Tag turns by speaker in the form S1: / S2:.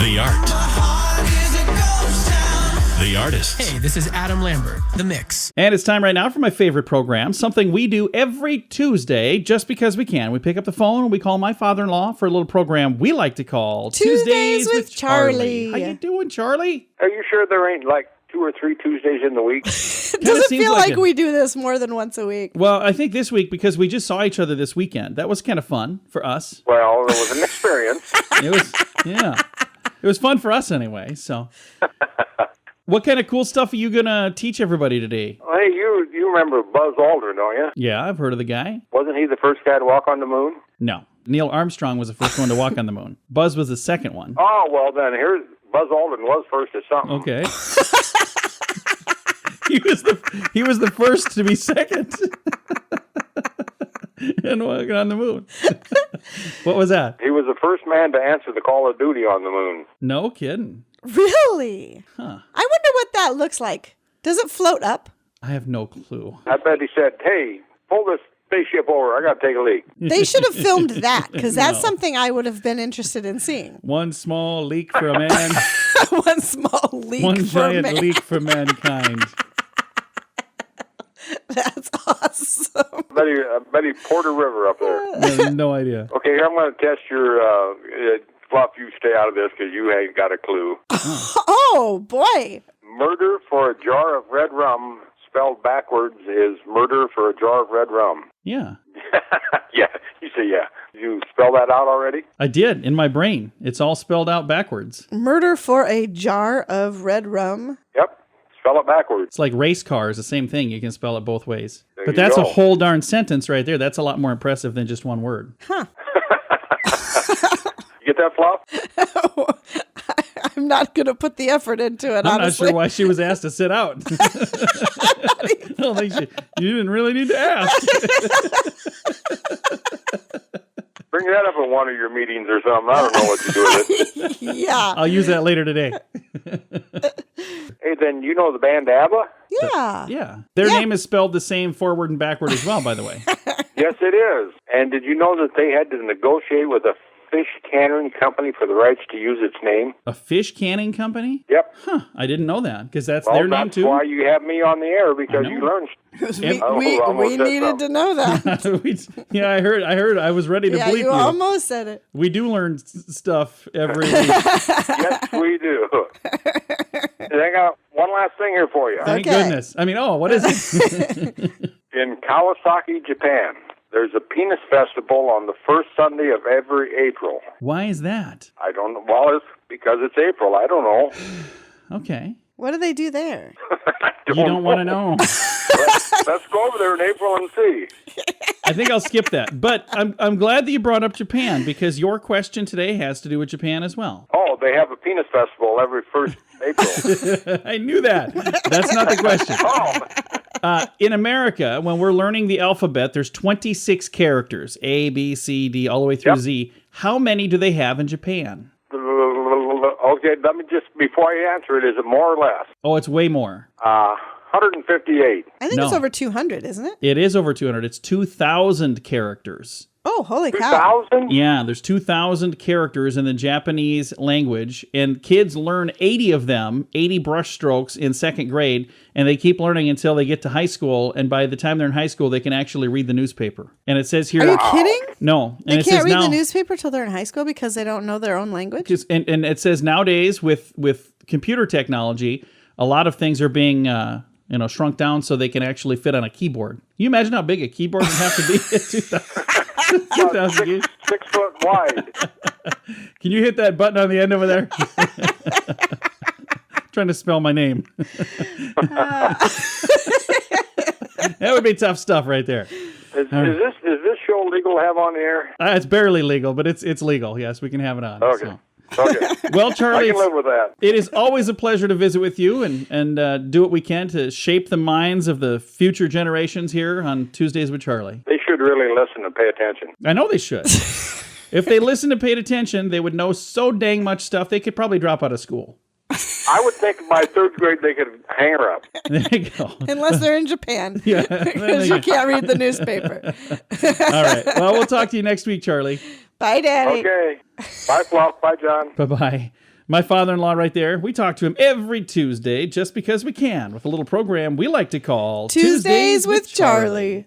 S1: The art. The artist.
S2: Hey, this is Adam Lambert, The Mix.
S3: And it's time right now for my favorite program, something we do every Tuesday just because we can. We pick up the phone and we call my father-in-law for a little program we like to call
S4: Tuesdays with Charlie.
S3: How you doing, Charlie?
S5: Are you sure there ain't like 2 or 3 Tuesdays in the week?
S4: It doesn't feel like we do this more than once a week.
S3: Well, I think this week, because we just saw each other this weekend, that was kind of fun for us.
S5: Well, it was an experience.
S3: It was, yeah. It was fun for us anyway, so. What kind of cool stuff are you going to teach everybody today?
S5: Hey, you remember Buzz Aldrin, don't you?
S3: Yeah, I've heard of the guy.
S5: Wasn't he the first guy to walk on the moon?
S3: No. Neil Armstrong was the first one to walk on the moon. Buzz was the second one.
S5: Oh, well then, here's Buzz Aldrin was first at something.
S3: Okay. He was the first to be second. And walking on the moon. What was that?
S5: He was the first man to answer the call of duty on the moon.
S3: No kidding.
S4: Really?
S3: Huh.
S4: I wonder what that looks like. Does it float up?
S3: I have no clue.
S5: I bet he said, hey, pull this spaceship over. I got to take a leak.
S4: They should have filmed that, because that's something I would have been interested in seeing.
S3: One small leak for a man.
S4: One small leak
S3: One
S4: for
S3: giant
S4: man.
S3: leak for mankind.
S4: That's awesome.
S5: I bet he poured a river up there.
S3: I have no idea.
S5: Okay, here I'm going to test your fluff. You stay out of this because you ain't got a clue.
S4: Oh, boy.
S5: Murder for a jar of red rum spelled backwards is murder for a jar of red rum.
S3: Yeah.
S5: Yeah, you say yeah. You spell that out already?
S3: I did, in my brain. It's all spelled out backwards.
S4: Murder for a jar of red rum.
S5: Yep. Spell it backwards.
S3: It's like race cars, the same thing. You can spell it both ways.
S5: There
S3: But
S5: you
S3: that's
S5: go.
S3: a whole darn sentence right there. That's a lot more impressive than just one word.
S4: Huh.
S5: You get that, Fluff?
S4: I'm not going to put the effort into it,
S3: I'm
S4: honestly.
S3: not sure why she was asked to sit out. I don't think you didn't really need to ask.
S5: Bring that up in one of your meetings or something. I don't know what to do with it.
S4: Yeah.
S3: I'll use that later today.
S5: Hey, then you know the band ABBA?
S4: Yeah.
S3: Yeah. Their name is spelled the same forward and backward as well, by the way.
S5: Yes, it is. And did you know that they had to negotiate with a fish canning company for the rights to use its name?
S3: A fish canning company?
S5: Yep.
S3: Huh. I didn't know that, because that's
S5: Well,
S3: their name
S5: that's
S3: too.
S5: why you have me on the air, because
S3: I know.
S5: you learned.
S4: We needed to know that.
S3: Yeah, I heard. I was ready to
S4: Yeah,
S3: bleep
S4: you
S3: you.
S4: almost said it.
S3: We do learn stuff every week.
S5: Yes, we do. And I got one last thing here for you.
S3: Thank
S4: Okay.
S3: goodness. I mean, what is it?
S5: In Kawasaki, Japan, there's a penis festival on the first Sunday of every April.
S3: Why is that?
S5: I don't know. Well, it's because it's April. I don't know.
S3: Okay.
S4: What do they do there?
S3: You don't want to know.
S5: Let's go over there in April and see.
S3: I think I'll skip that. But I'm glad that you brought up Japan, because your question today has to do with Japan as well.
S5: Oh, they have a penis festival every first April.
S3: I knew that. That's not the question.
S5: Oh,
S3: In America, when we're learning the alphabet, there's 26 characters, A, B, C, D, all the way through Z. How many do they have in Japan?
S5: okay. Let me just, before I answer it, is it more or less?
S3: Oh, it's way more.
S5: 158.
S4: I think
S3: No.
S4: it's over 200, isn't it?
S3: It is over 200. It's 2,000 characters.
S4: Oh, holy cow.
S5: 2,000?
S3: Yeah, there's 2,000 characters in the Japanese language, and kids learn 80 of them, 80 brush strokes in second grade, and they keep learning until they get to high school, and by the time they're in high school, they can actually read the newspaper. And it says here...
S4: Are you kidding?
S3: No. And
S4: They
S3: it
S4: can't
S3: says
S4: read
S3: now,
S4: the newspaper till they're in high school because they don't know their own language?
S3: And it says nowadays, with computer technology, a lot of things are being... shrunk down so they can actually fit on a keyboard. Can you imagine how big a keyboard would have to be at 2,000 keys?
S5: 6 foot wide.
S3: Can you hit that button on the end over there? Trying to spell my name. That would be tough stuff right there.
S5: Is this show legal to have on the air?
S3: It's barely legal, but it's legal. Yes, we can have it on.
S5: Okay.
S3: So.
S5: Okay.
S3: Well, Charlie,
S5: I can live with that.
S3: it is always a pleasure to visit with you and do what we can to shape the minds of the future generations here on Tuesdays with Charlie.
S5: They should really listen and pay attention.
S3: I know they should. If they listened and paid attention, they would know so dang much stuff, they could probably drop out of school.
S5: I would think by 3rd grade they could hang her up.
S3: There you go.
S4: Unless they're in Japan.
S3: Yeah.
S4: Because you can't read the newspaper.
S3: All right. Well, we'll talk to you next week, Charlie.
S4: Bye, Daddy.
S5: Okay. Bye, Fluff. Bye, John.
S3: Bye-bye. My father-in-law right there, we talk to him every Tuesday just because we can with a little program we like to call
S4: Tuesdays with Charlie.